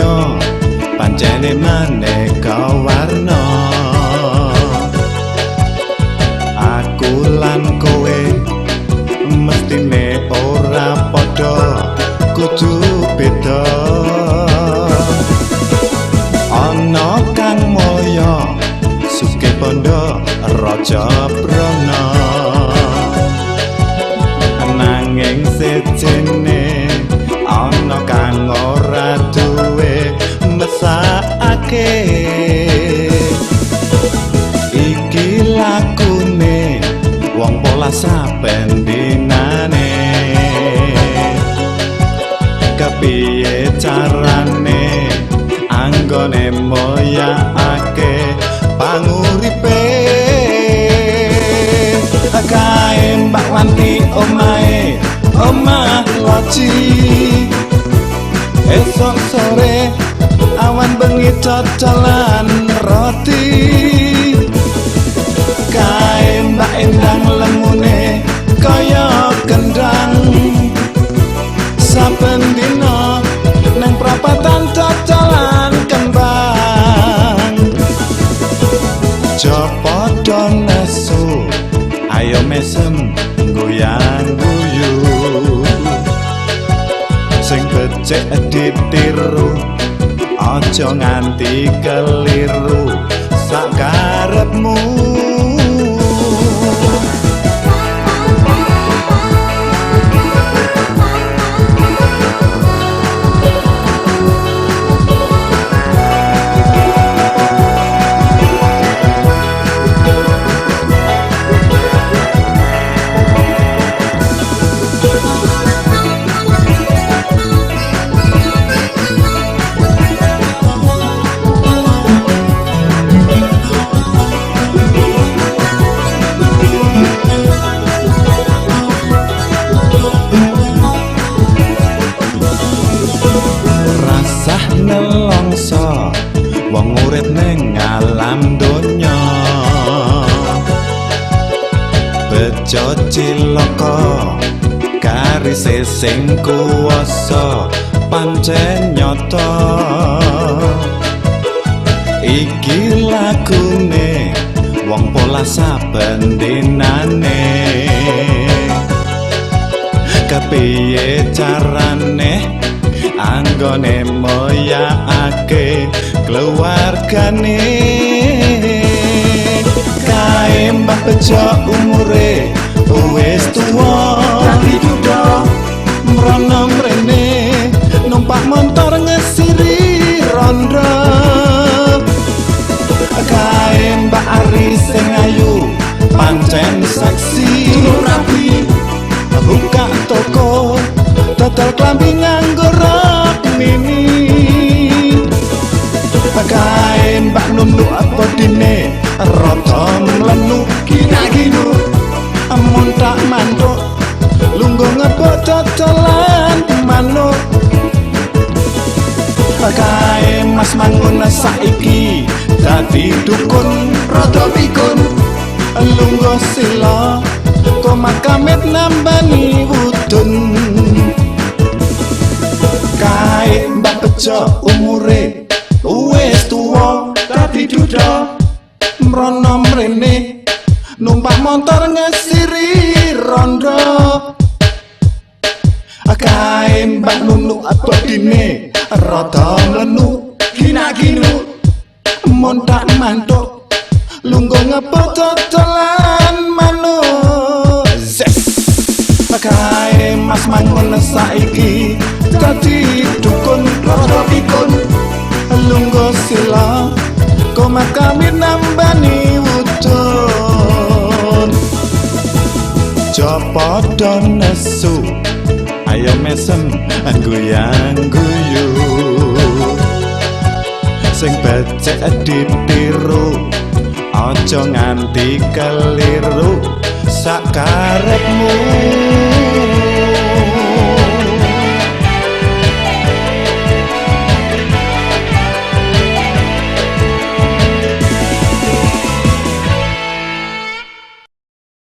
donya pancene maneka warna. Aku lan kowe mestine ora padha, kudu beda. Ana kang mulya sugih bondo raja brana, nanging sejene ana kang ora duwe mesake. Iki lakune wong pola saben dinane, kepiye carane anggone moyakake panguripe. Kae mbak wanti omahe omah loji, esok sore awan bengi dodolan roti. Kae mbak endang lemune kaya kendang, saben dina nang prapatan dodolan kembang. Jopo don nesu ayo mesem goyang guyu, sing becik ditiru aja nganti keliru sak karepmu. Nelongso wong urip ning alam donya, bejo cilaka karise sing kuwasa pancen nyata. Iki lagune wong pola saben dinane, kepiye carane anggone moyakake keluargane. Kae mbah bejo umure wis tuwa, tapi duda mrono mrene numpak motor ngesiri rondo. Kae mbak Ari sing ayu pancen seksi, rapi buka toko dodol klambi nganggo rok mini. Kae mbak Nunu apa dine rada mlenu kina-kinu, montak mantuk lungguh ngebok dodolan manuk. Kae Mas Mangun saiki dadi dukun rada pikun, lungguh sila komat kamit nambani wudun. Kae mbak bejo umure wis tuwa, dadi duda mrono mrene numpak motor ngesiri rondo. Kae mbak Nunu abadine rada mlenu kina-kinu, montak mantuk lungguh ngebok dodolan manuk. Kae Mas Mangun saiki dadi dukun rada pikun, lungguh sila komat kamit nambani wudun. Jopo don nesu ayo mesem goyang guyu, sing becik ditiru aja nganti keliru sak karepmu.